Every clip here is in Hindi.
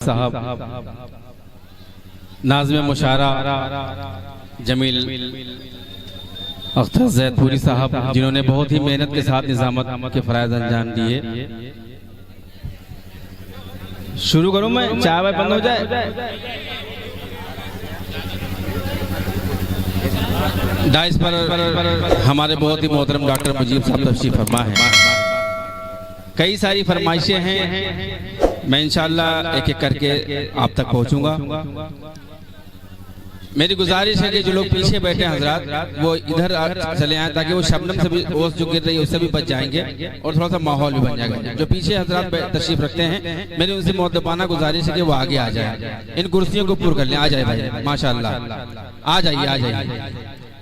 साहब, नाज़िम मुशारा जमील अख्तर जैदपुरी साहब, जिन्होंने बहुत ही मेहनत के साथ निजामत के फराइज अंजाम दिए। शुरू करूं मैं, चाय वाय बंद हो जाए। डाइस पर हमारे बहुत ही मोहतरम डॉक्टर मुजीब साहब तशरीफ फरमा है। कई सारी फरमाइशें हैं, मैं इंशाअल्लाह एक एक करके आप तक पहुंचूंगा। मेरी गुजारिश है कि जो लोग पीछे बैठे हैं हजरात, वो इधर चले आए ताकि वो शबनम से भी, ओस जो गिर रही है उससे भी बच जाएंगे और थोड़ा सा माहौल भी बन जाएगा। जो पीछे हजरात तशरीफ रखते हैं, मेरी उनसे मुअद्दबाना गुजारिश है कि वो आगे आ जाए, इन कुर्सियों को पुर कर लें। आ जाए भाई, माशाअल्लाह, आ जाइए, आ जाइए।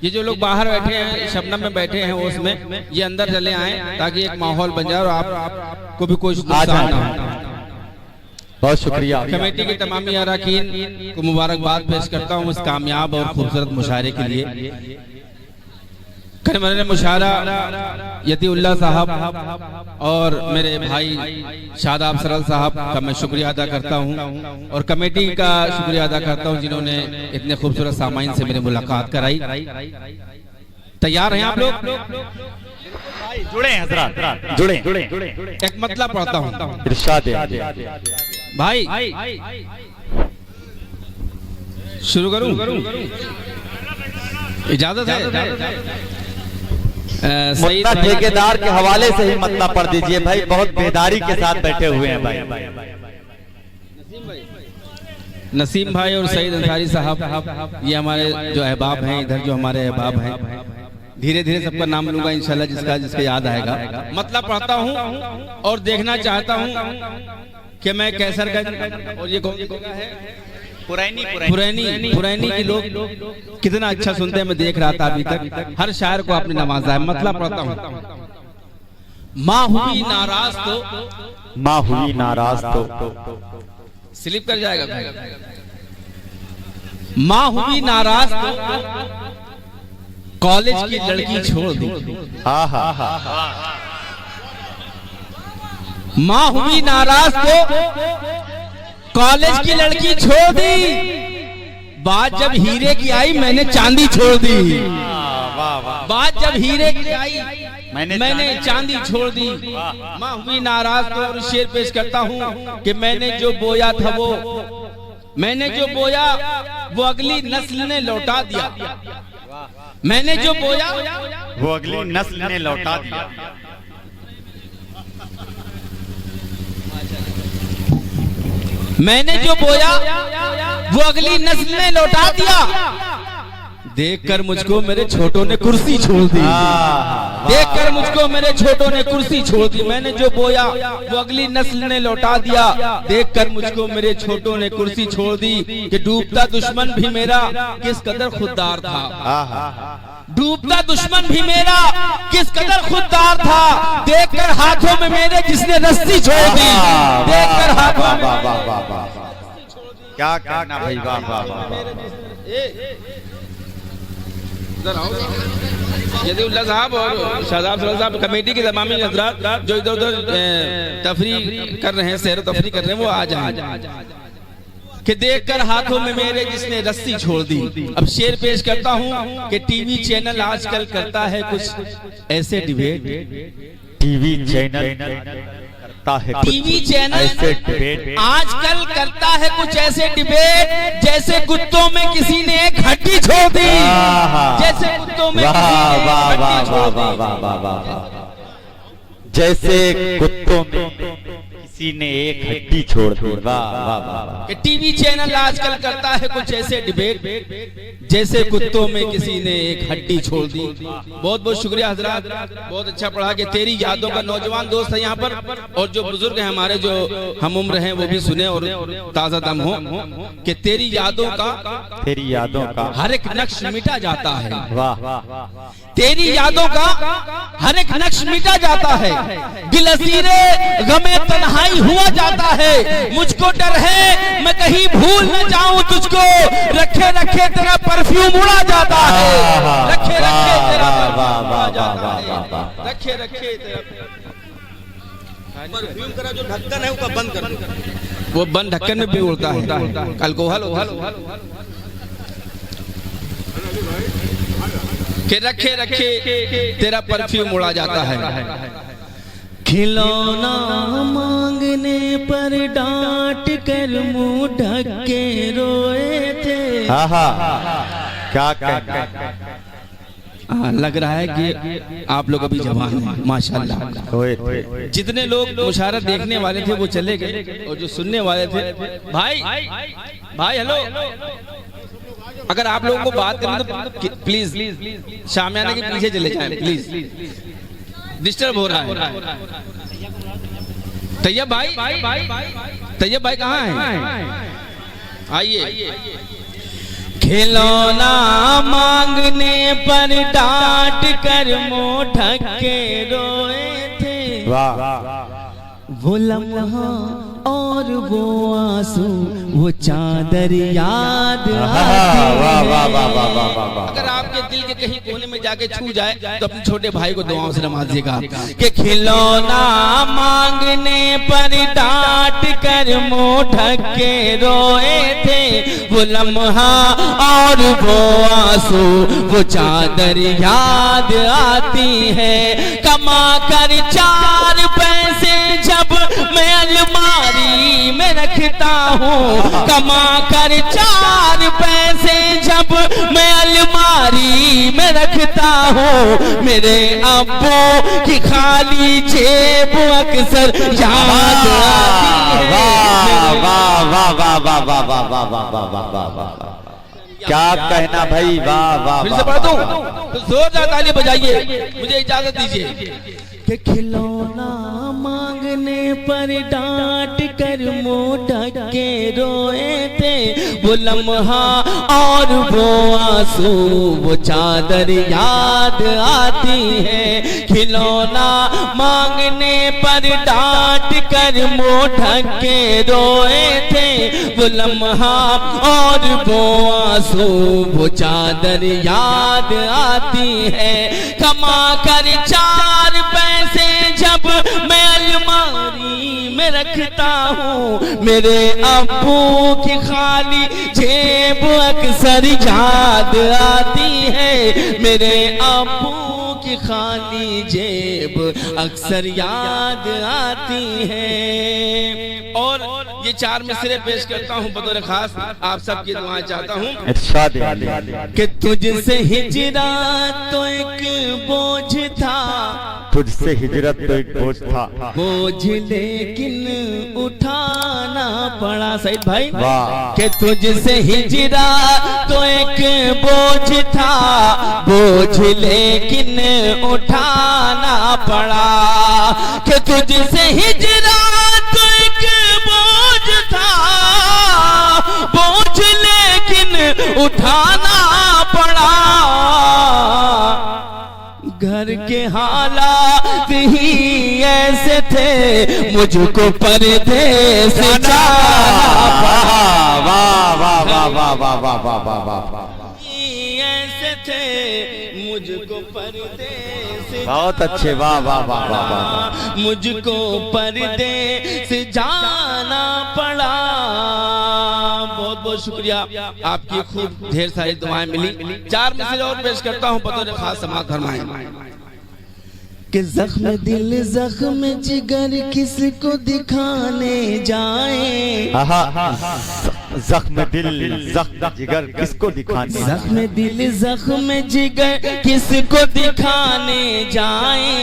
ये जो लोग बाहर बैठे हैं, शबनम में बैठे हैं उसमें, ये अंदर चले आए ताकि एक माहौल बन जाए और आपको भी कोई नुकसान ना हो। बहुत शुक्रिया। कमेटी के तमाम अरकान को मुबारकबाद पेश करता हूँ इस कामयाब और खूबसूरत मुशारे के लिए। करमन मुशारा यतीउल्लाह साहब और मेरे भाई शादाब सरल साहब का मैं शुक्रिया अदा करता हूँ और कमेटी का शुक्रिया अदा करता हूँ जिन्होंने इतने खूबसूरत सामाइन से मेरी मुलाकात कराई। तैयार हैं आप लोग? जुड़े हजरात, जुड़े। एक मतलब पढ़ता हूँ, इरशाद भाई। शुरू करूं? इजाजत है? मुद्दा ठेकेदार के हवाले से ही मतलब पढ़ दीजिए भाई, बहुत बेदारी के साथ बैठे हुए हैं भाई। नसीम भाई और सईद अंसारी साहब, ये हमारे जो अहबाब हैं, इधर जो हमारे अहबाब हैं, धीरे धीरे सबका नाम लूंगा इंशाल्लाह, जिसका याद आएगा। मतलब पढ़ता हूँ और देखना चाहता हूँ कि मैं कैसरगंज और ये कौन जगह है, पुरैनी के लोग कितना अच्छा सुनते हैं। मैं देख रहा था अभी तक, हर शायर को आपने नवाजा है। मतलब पढ़ता हूँ, माँ हुई नाराज तो, माँ हुई नाराज तो, स्लिप कर जाएगा भाई। माँ हुई नाराज तो कॉलेज की लड़की छोड़ दी। माँ हुई नाराज तो कॉलेज की लड़की छोड़ दी। बात जब हीरे की आई मैंने चांदी छोड़ दी। बात जब हीरे की आई मैंने चांदी छोड़ दी। माँ हुई नाराज तो, और शेर पेश करता हूँ कि मैंने जो बोया था मैंने जो बोया वो अगली नस्ल ने लौटा दिया। मैंने जो बोया वो अगली नस्ल ने लौटा दिया। मैंने जो बोया वो अगली नस्ल ने लौटा दिया। देखकर मुझको मेरे छोटों ने कुर्सी छोड़ दी। देखकर मुझको मेरे छोटों ने कुर्सी छोड़ दी। मैंने जो बोया वो अगली नस्ल ने लौटा दिया। देखकर मुझको मेरे छोटों ने कुर्सी छोड़ दी। कि डूबता दुश्मन भी मेरा किस कदर खुददार था। डूबता दुश्मन भी मेरा किस कदर खुददार था। देखकर हाथों में मेरे जिसने रस्सी छोड़ दी। देखकर हाथों में क्या कहना भाई, वाह वाह। यतीउल्लाह साहब और शादाब सरल साहब, कमेटी के तमाम हज़रात जो इधर उधर तफरी कर रहे हैं, सैर तफरी कर रहे हैं, वो आ जाए। कि देखकर हाथों में मेरे जिसने रस्सी छोड़ दी। अब शेर पेश करता हूँ कि टीवी चैनल आजकल करता है कुछ ऐसे डिबेट। टीवी चैनल करता है, टीवी चैनल आजकल करता है कुछ ऐसे डिबेट जैसे कुत्तों में किसी ने एक हड्डी छोड़ दी। जैसे कुत्तों में किसी ने एक हड्डी छोड़ दी। जैसे कुत्तों में किसी ने एक हड्डी छोड़ दी। वाह वाह वाह। टीवी चैनल आजकल करता है कुछ ऐसे डिबेट जैसे कुत्तों में किसी ने एक हड्डी छोड़ दी। बहुत बहुत शुक्रिया हजरात, बहुत अच्छा पढ़ा। कि तेरी यादों का नौजवान दोस्त है यहाँ पर, और जो बुजुर्ग हैं हमारे जो हम उम्र हैं वो भी सुने और ताजा दम हो। कि तेरी यादों का हर एक नक्श मिटा जाता है। वाह। तेरी यादों का हर एक नक्श मिटा जाता है। दिलसीरे गमे तन्हाई हुआ जाता है। मुझको डर है मैं कहीं भूल न जाऊं तुझको। रखे रखे तेरा परफ्यूम उड़ा जाता है। रखे रखे तेरा परफ्यूम उड़ा जाता है। रखे रखे तेरा परफ्यूम करा जो ढक्कन है उसका बंद कर। वो बन ढक्कन में भी उड़ता है। अल्कोहल के रखे रखे तेरा परफ्यूम उड़ा जाता है। खिलौना मांगने पर डांट कर मुंह ढक के रोए थे। क्या कहना। लग रहा है कि आप लोग अभी जवान हैं माशाल्लाह। जितने लोग मुशायरा देखने वाले थे वो चले गए और जो सुनने वाले थे भाई हेलो, अगर आप लोगों को बात करना तो प्लीज शामियाना के पीछे चले जाएं, प्लीज डिस्टर्ब हो रहा है। तैयब भाई कहाँ हैं? आइए। खिलौना मांगने पर डांट कर मुंह ढक के रोए थे। वो लम्हा और वो आंसू वो चादर याद आती है। अगर आपके दिल के कहीं कोने में जाके छू जाए तो अपने छोटे भाई को दुआओं से नवाजिएगा कि खिलौना मांगने पर डांट कर मुंह ढक के रोए थे। वो लम्हा और वो आंसू वो चादर याद आती है। कमा कर 4 पैसे जब मैं अलमारी में रखता हूँ, कमा कर 4 पैसे जब मैं अलमारी में रखता हूँ, मेरे अब्बू की खाली जेब अक्सर याद आती है। क्या कहना भाई, वाह। फिर से पढ़ दूं तो जोरदार ताली बजाइए, मुझे इजाजत दीजिए। कि खिलौना मांगने पर डांट कर मुंह ढक के रोए थे। वो लम्हा और वो आंसू वो चादर याद आती है। खिलौना मांगने पर डांट कर मुंह ढक के रोए थे। वो लम्हा और वो आंसू वो चादर याद आती है। कमा कर 4 पैसे जब मैं अलमारी में रखता हूँ, मेरे अब्बू की खाली जेब अक्सर याद आती है। मेरे अब्बू की खाली जेब अक्सर याद आती है। और ये 4 मिसरे पेश करता हूँ बतौर खास, आप सबकी दुआएं चाहता हूँ कि तुझसे हिजरत तो एक बोझ था, तुझसे हिजरत तो एक बोझ था, बोझ लेकिन उठाना पड़ा। सईद भाई वाह। कि तुझसे हिजरत तो एक बोझ था, बोझ लेकिन उठाना पड़ा। कि तुझसे हिजरत तो एक बोझ था, बोझ लेकिन उठाना पड़ा। घर के हालात ही ऐसे थे, मुझको परदेस जाना पड़ा। ऐसे थे मुझको परदेस, बहुत अच्छे, वाह। मुझको परदेस जाना पड़ा। बहुत बहुत शुक्रिया, आपकी खूब ढेर सारी दुआएं मिली। 4 मिसरे और पेश करता हूँ बतौर खास, समाअत फरमाएं। कि जख्म दिल जख्म जिगर किसको दिखाने जाए। जख्म दिल जख्म जिगर किसको दिखाने, जख्म दिल जख्म जिगर किसको दिखाने जाए।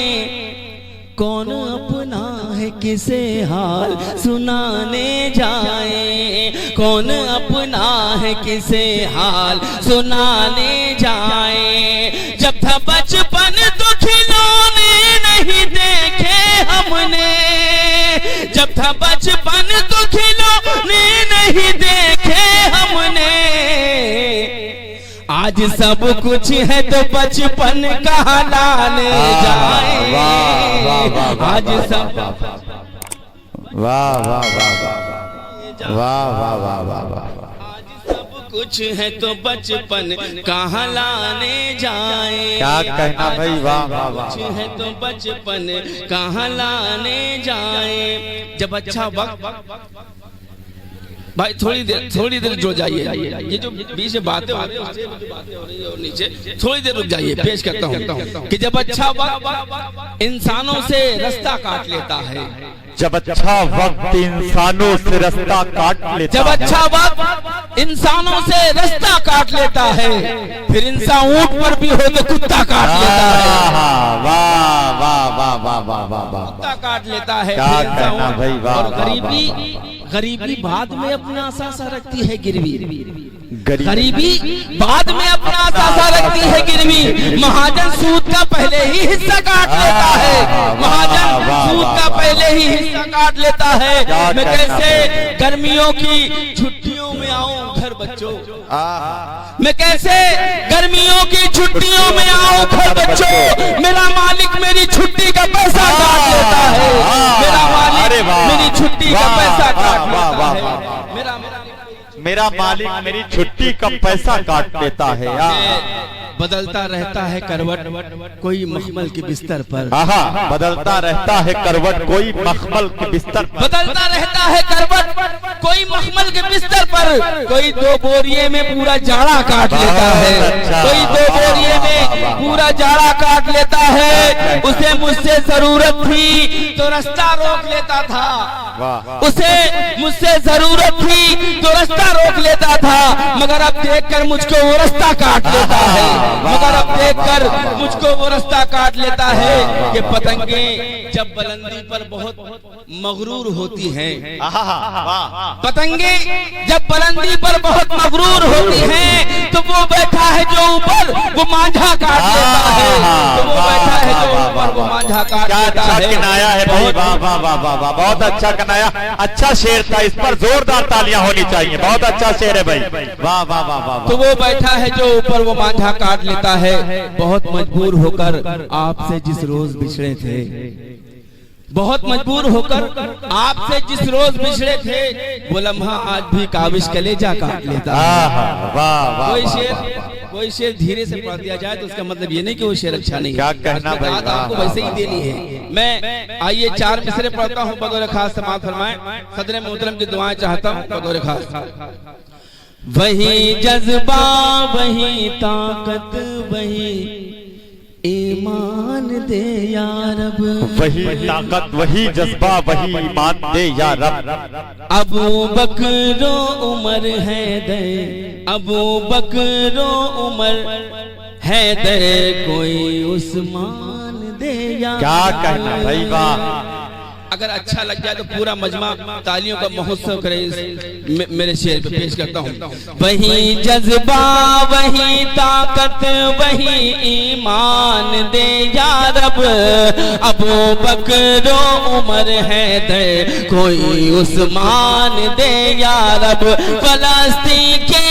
कौन अपना है किसे हाल सुनाने जाए। कौन अपना है किसे हाल सुनाने जाए। जब था बचपन तो खिलौने नहीं देखे हमने, जब था बचपन तो खिलौने नहीं देखे हमने। आज सब कुछ है तो बचपन कहाँ लाने जाए। आज सब वाह। आज सब कुछ है तो बचपन कहाँ लाने जाए। क्या कहना भाई, वाह। कुछ है तो बचपन कहाँ लाने जाए। जब अच्छा वक्त भाई थोड़ी देर जो जाइए, ये जो बीच में बातें हो रही है और नीचे थोड़ी देर रुक जाइए। पेश करता हूँ कि जब अच्छा वक्त इंसानों से रास्ता काट लेता है, जब अच्छा वक्त इंसानों से रास्ता काट लेता जब अच्छा वक्त इंसानों से रास्ता काट लेता है, फिर इंसान ऊंट पर भी हो तो कुत्ता काट लेता है। वाह वाह वाह वाह वाह वाह वाह, कुत्ता काट लेता है। क्या कहना भाई, वाह और वाह गरीबी बाद में अपना आसा रखती है गिरवी, गरीबी बाद में अपना आसा रखती है गिरवी। महाजन सूद का पहले ही हिस्सा काट लेता है, महाजन सूद का पहले ही हिस्सा काट लेता है। मैं कैसे गर्मियों की छुट्टियों में आऊं घर बच्चों, मैं कैसे गर्मियों की छुट्टियों में आऊं घर बच्चों। मेरा मालिक मेरी छुट्टी का पैसा काट लेता है, मेरा मालिक मेरी छुट्टी का पैसा काट लेता है। मेरा मालिक मेरी छुट्टी का पैसा काट लेता है। बदलता रहता है करवट कोई मखमल के बिस्तर पर, बदलता रहता है करवट कोई मखमल के बिस्तर पर, बदलता रहता है करवट कोई मखमल के बिस्तर पर। कोई 2 बोरिये में पूरा जाड़ा काट लेता है, कोई 2 बोरिये में पूरा जाड़ा काट लेता है। उसे मुझसे जरूरत थी तो रास्ता रोक लेता था, उसे मुझसे जरूरत थी तो रास्ता रोक लेता था, मगर अब देखकर मुझको वो रास्ता काट लेता है, मगर अब देखकर मुझको वो रास्ता काट लेता है। कि पतंगे जब बुलंदी पर बहुत मगरूर होती हैं, पतंगे जब बुलंदी पर बहुत मगरूर होती हैं, तो वो बैठा है जो ऊपर वो मांझा काट लेता है, तो वो बैठा है जो ऊपर वो मांझा काट लेता है। कनाया है भाई, वाह वाह वाह वाह वाह, बहुत अच्छा कनाया, अच्छा शेर था, इस पर जोरदार तालियां होनी चाहिए। बहुत अच्छा शेर है भाई, वाह वाह वाह वाह। तो वो बैठा है जो ऊपर वो मांझा काट लेता है। बहुत मजबूर होकर आपसे जिस रोज बिछड़े थे, बहुत मजबूर होकर आपसे जिस रोज बिछड़े थे, वो लम्हा आज भी काबिश कलेजा काट लेता है। कोई शेर धीरे से पढ़ दिया जाए तो उसका मतलब ये नहीं कि वो शेर अच्छा नहीं, क्या कहना भाई, आपको वैसे ही देनी है। मैं आइए 4 मिसरे पढ़ता हूँ, बतौर खास समाअत फरमाएं। सदर मोहतरम की दुआएं चाहता हूँ बतौर खास। वही जज्बा वही ताकत वही ईमान दे या रब, वही ताकत वही जज्बा वही ईमान दे या रब। अबू बकरो उमर है दे, अबू बकरो उमर है दे, कोई उस्मान दे या। क्या कहना भाई, वाह। अगर अच्छा लग जाए तो पूरा मजमा तालियों का महोत्सव करे। मेरे शेर पे पेश करता हूँ। वही जज्बा वही ताकत वही ईमान दे या रब, अबू बकरो उमर है दे, कोई उस्मान दे या रब। फलस्तीन के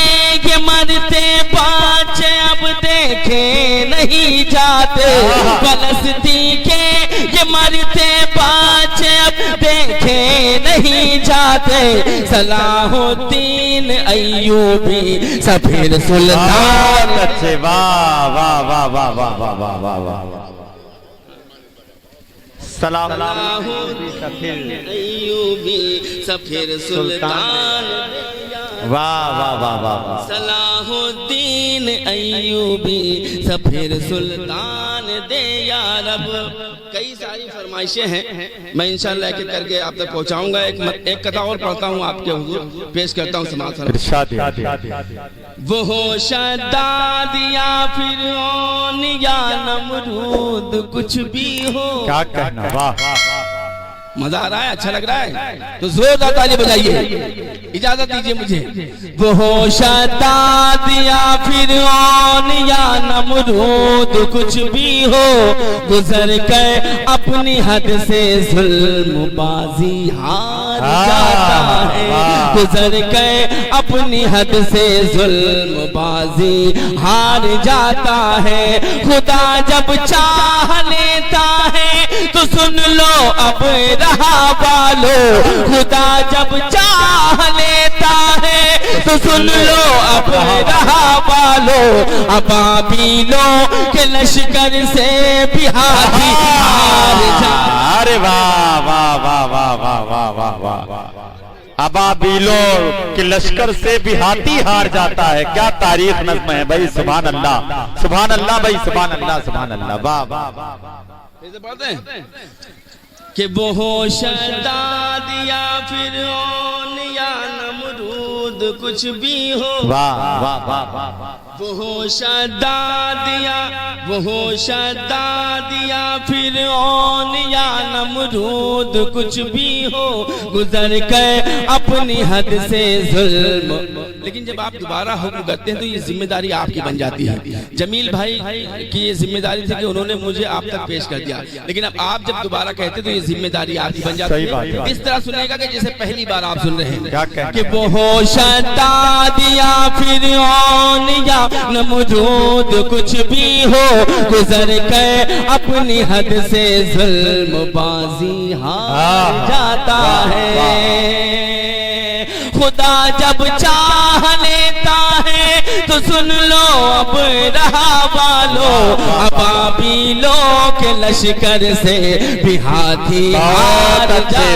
ये मरते पाँच अब देखे नहीं जाते, फलस्तीन के ये मरते पाँच अब देखे नहीं जाते। सलाहुद्दीन अय्यूबी सफीर सुल्तान, अच्छे, वाह वाह वाह वाह वाह वाह वाह वाह वाह। सलाहुद्दीन अय्यूबी सफीर सुल्तान, वाह वाह वाह वाह। सलाहुद्दीन अय्यूबी सफीर सुल्तान दे या रब। कई सारी फरमाइशें हैं, मैं इंशाअल्लाह एक करके आप तक पहुंचाऊंगा। एक कथा और पढ़ता हूं आपके हुजूर, पेश करता हूं समाअत। वो हो शद्दाद या फिरौन या नमरूद कुछ भी हो। क्या कहना, वाह। मजा आ रहा है, अच्छा लग रहा है तो जोरदार ताली बजाइए। इजाजत दीजिए मुझे। वो हो शद्दाद या फिरौन या नमरूद कुछ भी हो, गुजर कर अपनी हद से जुल्म बाजी हार जाता है, गुजर कर अपनी हद से जुल्म बाजी हार जाता है। खुदा जब चाह लेता है तो सुन लो अब रहा वालो, खुदा जब चाह लेता है तो सुन लो अब रहा वालो। अबाबीलों के लश्कर से बिहारी हार जा। अरे वाह वाह वाह वाह वाह वाह वाह वाह। अबाबीलों के लश्कर से भी हाथी हार जाता है। क्या तारीख नज़्म है भाई, सुभान अल्लाह, सुभान अल्लाह भाई, सुभान अल्लाह, सुभान अल्लाह। वाह वाह वाह। ऐसे पढ़ते हैं कि वो शद्दाद या फिरौन या नमरूद कुछ भी हो, वाह वाह वाह वाह। वो शद्दाद या फिरौन या नमरूद कुछ भी हो, गुजर कर अपनी हद से जुल्म। लेकिन जब आप दोबारा हुक्म करते हैं तो ये जिम्मेदारी आपकी बन जाती है। जमील भाई की ये जिम्मेदारी थी कि उन्होंने मुझे आप तक पेश कर दिया, लेकिन अब आप जब दोबारा कहते तो ये जिम्मेदारी आपकी बन जाती है। इस तरह सुनेगा कि जैसे पहली बार आप सुन रहे हैं कि वो शद्दाद या फिरौन या नमरूद कुछ भी हो, गुजर कर अपनी हद से जुल्म बाजी हार जाता है। खुदा जब चाह लेता है तो सुन लो अब रहा वालो, अबाबीलों के लश्कर से भी हाथी हार जाता है।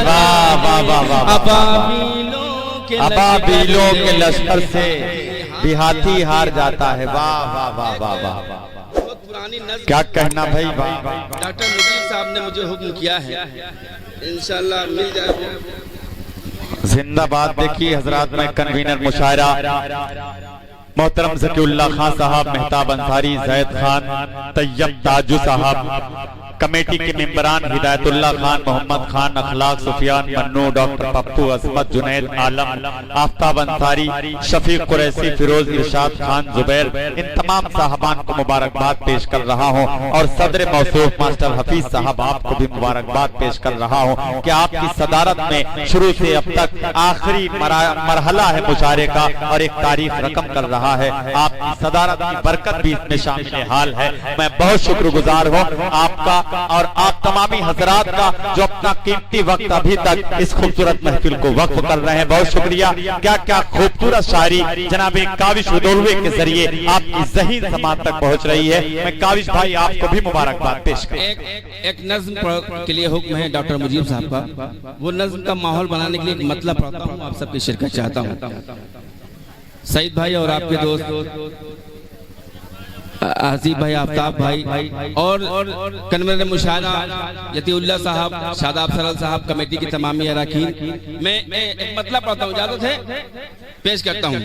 अबाबीलों के लश्कर से भी हाथी हार जाता है। वाह वाह वाह वाह वाह। पुरानी नज़्म क्या कहना भाई, वाह। डॉक्टर मुजीब साहब ने मुझे हुक्म किया है, इंशाल्लाह मिल जाए। जिंदाबाद। देखिए हजरात, में कन्वीनर मुशायरा मोहतरम ज़कीउल्लाह खान साहब, मेहताब अंसारी, जैद खान, तैयब ताजू साहब, कमेटी के मेंबरान हिदायतुल्लाह खान, मोहम्मद खान, अखलाक, सुफियान, मन्नू, डॉक्टर पप्पू, असमत, जुनैद आलम, आफ्ताब अंसारी, शफीक कुरैशी, फिरोज, इरशाद खान, जुबैर, इन तमाम साहबान को मुबारकबाद पेश कर रहा हूँ। और सदर मौसूफ मास्टर हफीज साहब आपको भी मुबारकबाद पेश कर रहा हूँ कि आपकी सदारत में शुरू से अब तक आखिरी मरहला है मुशायरे का और एक तारीख रकम कर रहा है। आपकी सदारत की बरकत भी इसमें शामिल हाल है। मैं बहुत शुक्रगुजार हूँ आपका और आप तमामी हजरात का जो अपना कीमती वक्त अभी तक इस खूबसूरत महफिल को वक्फ कर रहे हैं। बहुत शुक्रिया। क्या क्या खूबसूरत शायरी जनाब काविश उदौलवे के जरिए आपकी ज़हीन समाज तक पहुंच रही है। मैं काविश भाई आपको भी मुबारकबाद पेश कर। एक नज्म के लिए हुक्म है डॉक्टर मुजीब साहब का, वो नज्म का माहौल बनाने के लिए एक मतलब पढ़ता हूँ, आप सबकी शिरकत चाहता हूँ। सईद भाई और आपके दोस्त आसिफ भाई, आफ्ताब भाई और कन्वीनर मुशायरा यतीउल्लाह साहब, शादाब सरल साहब, कमेटी की तमामी अरकान, मैं एक मतलब पढ़ता हूँ, इजाजत है, पेश करता हूँ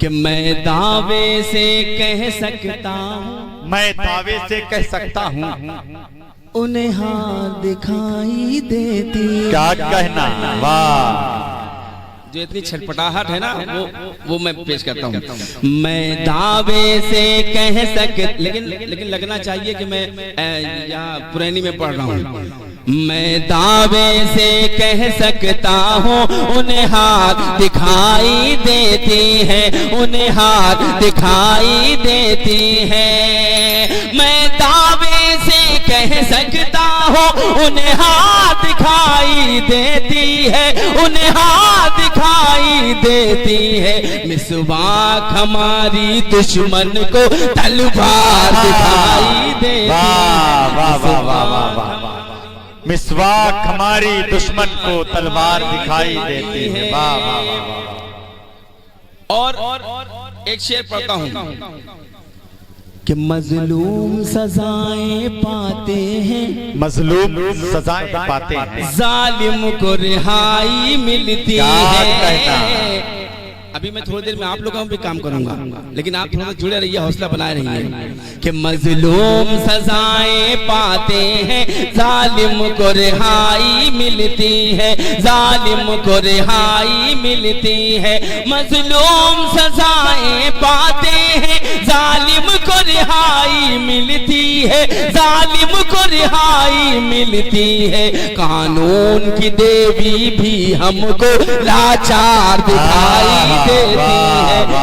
कि मैं दावे से कह सकता हूँ, मैं दावे से कह सकता हूँ, उन्हें हाथ दिखाई देती। क्या कहना, वाह। जो इतनी छटपटाहट है ना वो मैं पेश करता हूँ। मैं दावे से कह लेकिन लगना चाहिए कि मैं यहाँ पुरानी में पढ़ रहा हूँ। मैं दावे से कह सकता हूँ, उन्हें हाथ दिखाई देती है, उन्हें हाथ दिखाई देती है। मैं दावे से कह सकता हूँ, उन्हें हाथ दिखाई देती है, उन्हें हाथ दिखाई देती है। मिसवाक हमारी दुश्मन को तलवार दिखाई देती है। मिसवाक हमारी दुश्मन को तलवार दिखाई देती है। वाह वाह वाह। और एक शेर पढ़ता हूँ कि मजलूम सजाएं पाते हैं, मजलूम सजाएं पाते हैं, जालिम को रिहाई मिलती है। अभी मैं थोड़ी देर में आप लोगों पे काम करूंगा, लेकिन आप थोड़ा जुड़े रहिए, हौसला बनाए रहिए कि मजलूम सजाएं पाते हैं, जालिम को रिहाई मिलती है, जालिम को रिहाई मिलती है। मजलूम सजाएं पाते हैं, जालिम को रिहाई मिलती है, जालिम को रिहाई मिलती है। कानून की देवी भी हमको लाचार दिखाई देती है,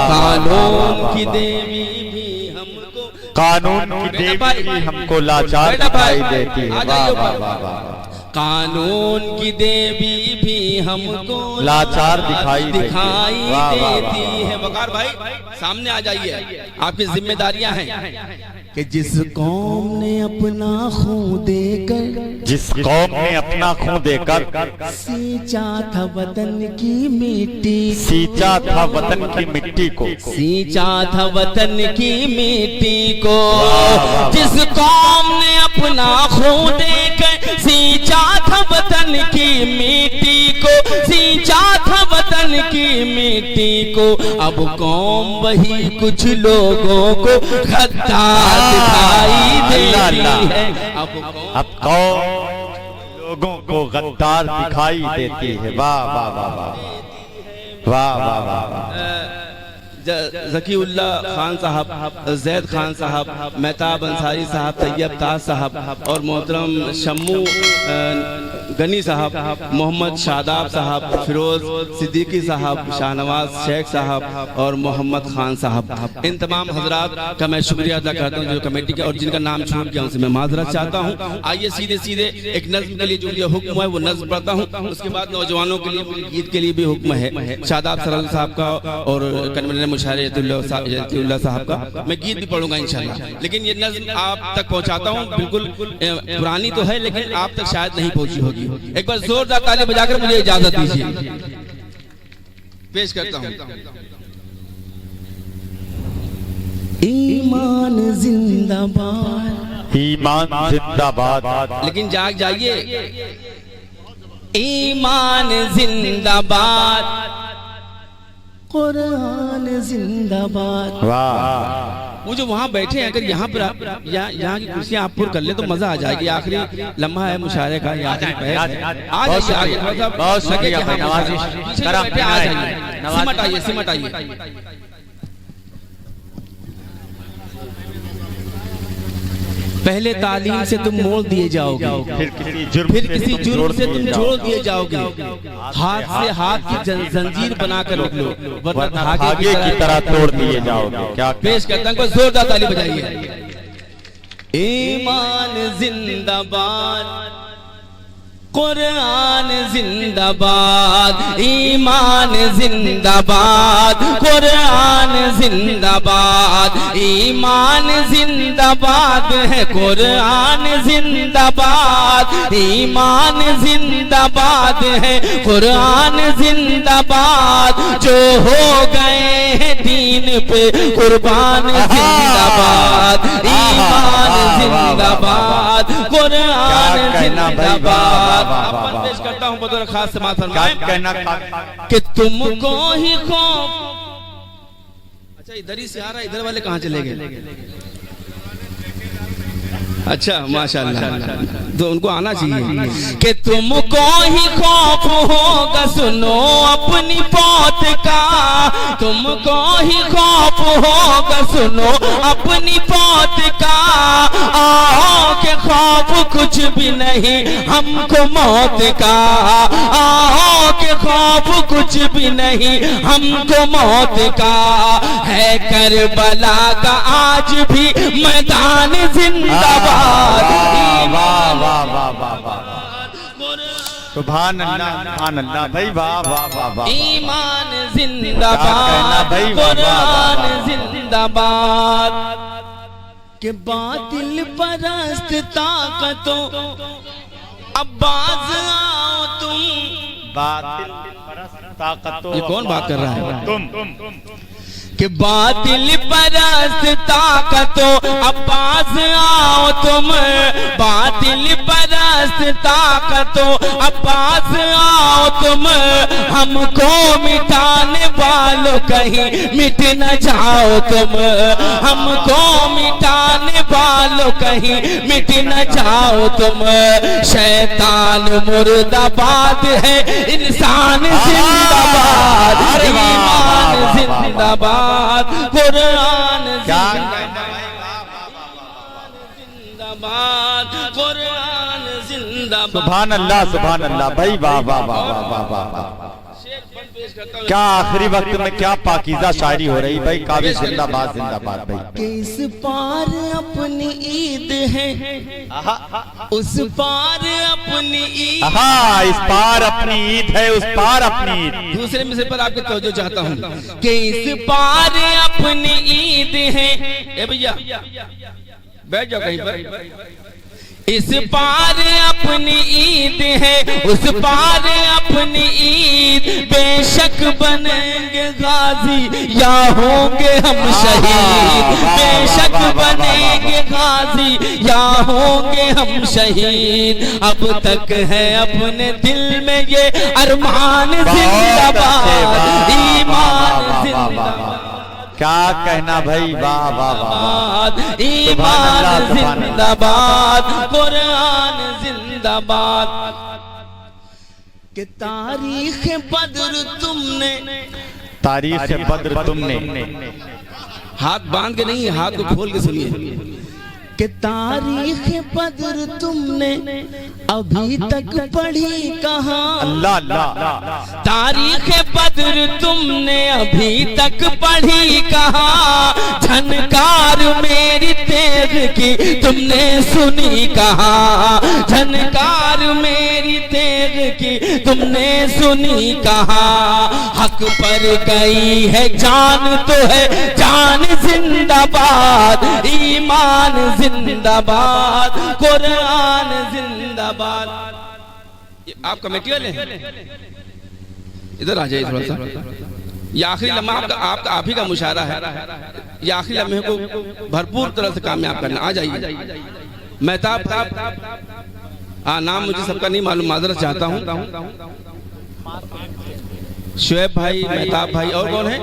कानून की देवी भी हमको, कानून की देवी भी हमको लाचार दिखाई देती है। वाह वाह वाह। कानून की देवी भी हमको लाचार दिखाई देती है। वकार भाई सामने आ जाइए, आपकी जिम्मेदारियां हैं। कि जिस कौम ने अपना खून देकर, जिस कौम ने अपना खून देकर सींचा था वतन की मिट्टी, सींचा था वतन की मिट्टी को, सींचा था वतन की मिट्टी को, जिस कौम ने अपना खून देकर सींचा था वतन की मिट्टी को, सींचा था वतन की मिट्टी को, अब कौम वही कुछ लोगों को गद्दार दिखाई देती है। अब कौम लोगों को गद्दार दिखाई देती है। वाह वाह वाह वाह वाह वाह वाह। ज़कीउल्लाह खान साहब, जैद खान साहब, मेहताब अंसारी साहब, तैयब ताज साहब और मोहतरम शम्मू गनी साहब, मोहम्मद शादाब साहब, फिरोज सिद्दीकी साहब, शाहनवाज शेख साहब और मोहम्मद खान साहब, इन तमाम हजरात का मैं शुक्रिया अदा करता हूँ जो कमेटी के, और जिनका नाम छूट गया उनसे मैं माजरत चाहता हूँ। आइए सीधे सीधे एक नज्म के लिए जो ये हुक्म है वो नज्म पढ़ता हूँ, उसके बाद नौजवानों के लिए गीत के लिए भी हुक्म है। शादाब सरल साहब का और कन्वीनर मुशारे यतीउल्लाह साहब का मैं गीत भी पढ़ूंगा इंशाल्लाह, लेकिन ये नज्म आप तक पहुंचाता हूं। बिल्कुल पुरानी तो है लेकिन आप तक शायद नहीं पहुंची होगी। एक बार जोरदार ताली बजाकर मुझे इजाजत दीजिए, पेश करता हूं। ईमान जिंदाबाद, ईमान जिंदाबाद, लेकिन जाग जाइए। ईमान जिंदाबाद, कुरान जिंदाबाद। वाह। वो जो वहाँ बैठे हैं, अगर यहाँ पर यहाँ की कुर्सियाँ आप पुर कर ले तो मजा आ जाएगी। आखिरी लम्हा है मुशायरे का, आ जाइए, सिमट आइए, सिमट आइए। पहले तालीम से तुम मोड़ दिए जाओगे, फिर किसी जुर्म से तुम जोड़ दिए जाओगे। हाथ से हाथ की जंजीर बनाकर रख लो, वरना धागे की तरह तोड़ दिए जाओगे। क्या पेश करता हूं, जोरदार ताली बजाइए। ईमान जिंदाबाद, कुरान जिंदाबाद, ईमान जिंदाबाद, कुरान जिंदाबाद, ईमान जिंदाबाद है, कुरान जिंदाबाद, ईमान जिंदाबाद है, कुरान जिंदाबाद, जो हो गए हैं दीन पे कुर्बान जिंदाबाद, ईमान जिंदाबाद, कुरान जिंदाबाद। पेश करता हूं बतौर खास समाअत फरमाएं कि तुमको ही खौफ। अच्छा इधर ही से आ रहा है, इधर वाले कहां चले गए? अच्छा माशाअल्लाह, तो उनको आना चाहिए। कि तुमको ही खौफ होगा सुनो अपनी मौत का, तुमको ही खौफ होगा सुनो अपनी मौत का, आओ के खौफ कुछ भी नहीं हमको मौत का, आओ के खौफ कुछ भी नहीं हमको मौत का, है करबला का आज भी मैदान जिंदाबाद। सुभान अल्लाह, सुभान अल्लाह भाई, वाह वाह वाह वाह। ईमान जिंदाबाद, कुरान जिंदाबाद। के बातिल परस्त ताकतों अब बाज आओ तुम, बातिल परस्त ताकतों। ये कौन बात कर रहा है? तुम। कि बातिल परस्त ताकतों अब पास आओ तुम, बातिल परस्त ताकतों अब पास आओ तुम, हमको मिटाने वालों कहीं मिट न जाओ तुम, हमको मिटाने वालों कहीं मिट न जाओ तुम, शैतान मुर्दाबाद है, इंसान जिंदाबाद, ईमान जिंदाबाद, कुरान जिंदाबाद, कुरान जिंदाबाद। सुभान अल्लाह, सुभान अल्लाह भाई, वाह वाह वाह वाह वाह वाह। क्या आखिरी वक्त में क्या पाकीज़ा शायरी हो रही भाई। काबिल जिंदाबाद, जिंदाबाद भाई। कि इस पार अपनी ईद है, उस पार अपनी ईद, हाँ इस पार अपनी ईद है, उस पार अपनी ईद। दूसरे मिसरे पर आपकी तवज्जो चाहता हूँ कि इस पार अपनी ईद है। ए भैया बैठ जाओ कहीं पर। इस पार अपनी ईद है, उस पार अपनी ईद, बेशक बनेंगे गाजी या होंगे हम शहीद, बेशक बनेंगे गाजी या होंगे हम शहीद। अब तक है अपने दिल में ये अरमान जिंदाबाद, ईमान जिंदाबाद। क्या कहना भाई, वाह वाह वाह, ईमान जिंदाबाद, कुरान जिंदाबाद। कि तारीख बद्र तुमने, तारीख बद्र तुमने, हाथ बांध के नहीं, हाथ को खोल के सुनिए। कि तारीख बद्र तुमने अभी तक पढ़ी कहाँ, अल्लाह अल्लाह। तारीख बद्र तुमने अभी तक पढ़ी कहाँ, झनकार मेरी तेग की तुमने सुनी कहाँ, झनकार मेरी तेग की तुमने सुनी कहाँ। हक पर गई है जान तो है जान जिंदाबाद, ईमान जिंदाबाद, कुरान जिंदाबाद। ये आप कमेटी वाले हैं, इधर आ जाइए थोड़ा सा। ये आखिरी लम्हा आपका आप ही का मुशायरा है। ये आखिरी लम्हे को भरपूर तरह से कामयाब करना। आ जाइए। मेहताब नाम मुझे सबका नहीं मालूम, माजरत चाहता हूँ। शुएब भाई, मेहताब भाई, और कौन है?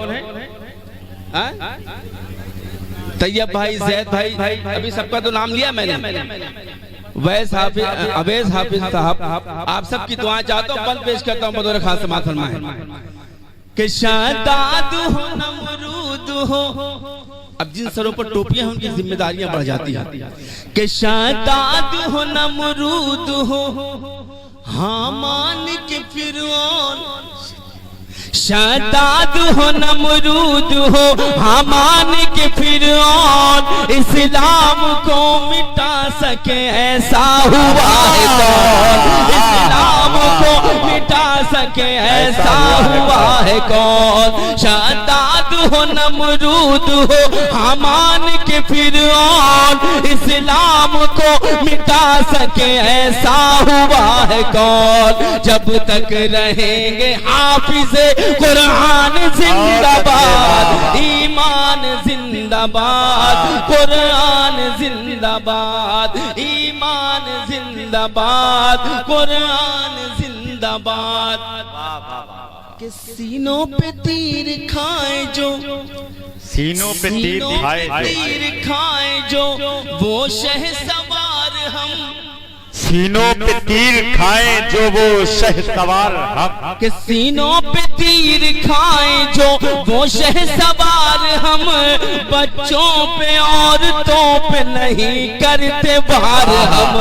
तैयब भाई, जैद भाई, अभी सबका तो नाम लिया मैंने। वैस हाफिज, अवैस हाफिज साहब, आप सबकी दुआएं चाहता हूँ। बंद पेश करता हूँ बतौर खास समाअत फरमाएं। कि शादाद हो नमरूद हो, अब जिन सरों पर टोपियां हैं उनकी जिम्मेदारियां बढ़ जाती हैं। कि शादाद हो नमरूद हो, हामान के फिरौन, शादाद हो नमरूद हो, हामान के फिरौन, इस्लाम को मिटा सके ऐसा हुआ है कौन, इस्लाम को मिटा सके ऐसा हुआ है कौन। शादाद हो नमरूद हो, हामान के फिरौन, इस्लाम को मिटा सके ऐसा हुआ है कौन। जब तक रहेंगे हाफिज़े कुरान जिंदाबाद, ईमान जिंदाबाद, कुरान जिंदाबाद, ईमान जिंदाबाद, कुरान जिंदाबाद। कि सीनों पे तीर खाए जो, सीनों पे तीर खाए जो, वो शहसवार हम, सीनों पे तीर खाए जो वो शहसवार हम। कि सीनों पे तीर खाए जो वो शहसवार हम, बच्चों पे औरतों पे नहीं करते वार हम,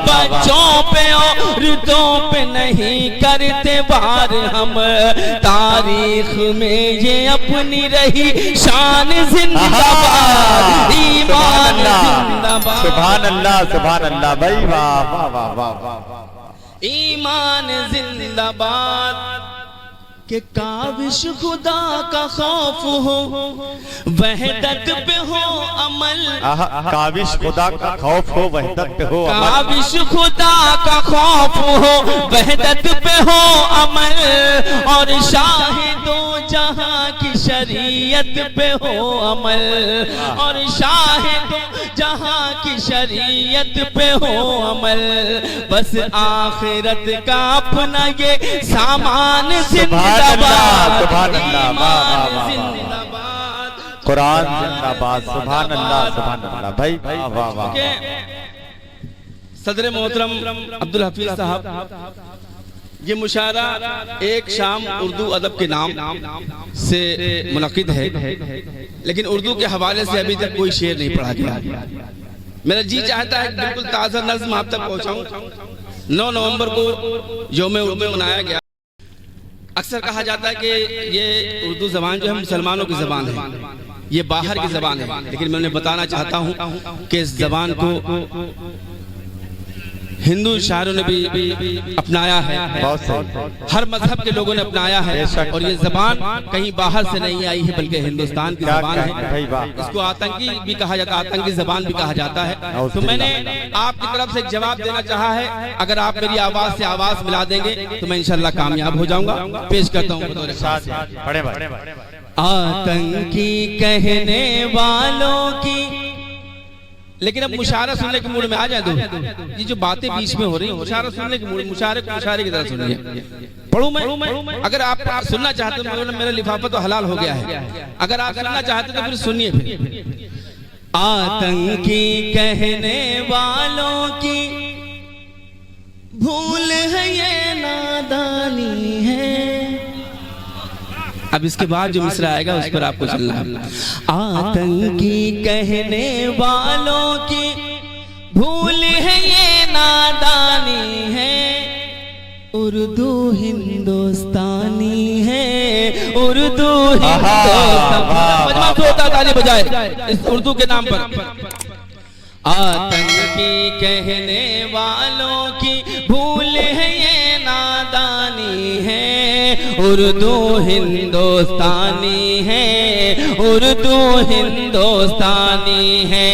बच्चों पे औरतों पे नहीं करते वार हम। तारीख में ये अपनी रही शान जिंदाबाद, ईमान जिंदाबाद। सुभान अल्लाह, सुभान अल्लाह भाई, वाह वाह वाह वाह। ईमान जिंदाबाद। कि काविश खुदा का खौफ हो, वहदत पे हो अमल, काविश खुदा का खौफ हो, वहदत पे हो अमल, काविश खुदा का खौफ हो, वहदत पे हो अमल, और शाहिदो जहां की शरीयत पे हो अमल, और शाहिदो जहां की शरीयत पे हो अमल। बस आखिरत का अपना ये सामान जिंदाबाद, जिंदाबाद, कुरान जिंदाबाद, सुभान अल्लाह, सुभान अल्लाह भाई, वाह वाह। सदर मोहतरम अब्दुल हफीज साहब, ये मुशायरा एक शाम उर्दू अदब के नाम से मुनक़िद है, लेकिन उर्दू के हवाले से अभी तक कोई शेर नहीं पढ़ा गया। मेरा जी चाहता है बिल्कुल ताज़ा नज़्म आप तक पहुँचाऊँ। 9 नवंबर को यौम उर्दू मनाया गया। अक्सर कहा जाता है कि ये उर्दू ज़बान जो है मुसलमानों की ज़बान है, ये बाहर की ज़बान है, लेकिन मैं उन्हें बताना चाहता हूँ कि इस ज़बान को हिंदू शायरों ने भी अपनाया है, बहुत सही। हर मजहब के लोगों ने अपनाया है। बेशक। और ये जबान कहीं बाहर से नहीं आई है, बल्कि हिंदुस्तान की क्या जबान कहना है। भाई, वाह। इसको आतंकी भी कहा जाता है, आतंकी जबान भी कहा जाता है। तो मैंने आपकी तरफ से एक जवाब देना चाहा है। अगर आप मेरी आवाज से आवाज मिला देंगे तो मैं इंशाल्लाह कामयाब हो जाऊंगा। पेश करता हूँ बतौर खास। बड़े भाई। आतंकी कहने वालों की, लेकिन अब मुशायरा सुनने के मूड में आ जाए दो। ये जो बातें बीच में हो रही है, मुशायरा सुनने के मूड, मुशायरे की तरह सुनिए। पढ़ूं मैं? अगर आप सुनना चाहते हो, मेरा लिफाफा तो हलाल हो गया है। अगर आप सुनना चाहते तो फिर सुनिए। फिर आतंकी कहने वालों की भूल है, ये नादानी है। अब इसके बाद जो मिसरा आएगा उस पर आपको चलना है। आतंकी कहने वालों की भूल है, ये नादानी है। उर्दू हिंदुस्तानी है, उर्दू हिंदुस्तानी बजाए इस उर्दू के नाम पर। आतंकी कहने वालों की भूल है, ये नादानी है। उर्दू हिंदुस्तानी है, उर्दू हिंदुस्तानी है।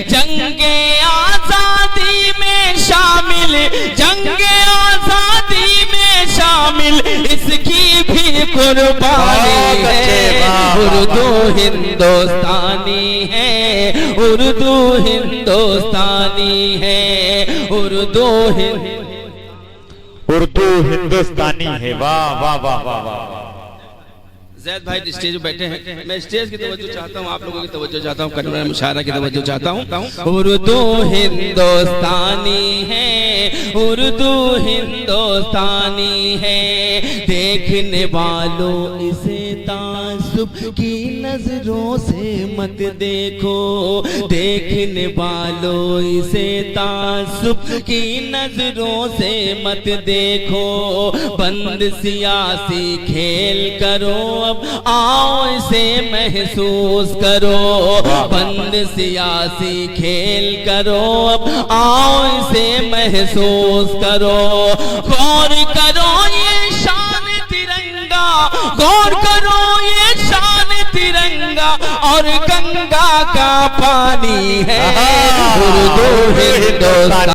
जंगे आजादी में शामिल, जंगे आजादी में शामिल, इसकी भी कुर्बानी है। उर्दू हिंदुस्तानी है, उर्दू हिंदुस्तानी है। उर्दू हिंदुस्तानी है। वाह वाह वाह वाह वाह। जैद भाई स्टेज पे बैठे हैं, मैं स्टेज की तवज्जो चाहता हूँ, आप लोगों की तवज्जो चाहता हूँ, कन्वर मुशायरा की तवज्जो चाहता हूँ। उर्दू हिंदुस्तानी है, उर्दू हिंदुस्तानी है। देखने वालों इसे तासुब की नजरों से मत देखो, देखने वालों इसे तासुब की नजरों से मत देखो। बंद सियासी खेल करो, अब आओ इसे महसूस करो। बंद सियासी खेल करो, अब आओ इसे महसूस करो। गौर करो ये शान तिरंगा, गौर करो ये शान तिरंगा और गंगा का पानी है। उर्दू हिंदुस्तान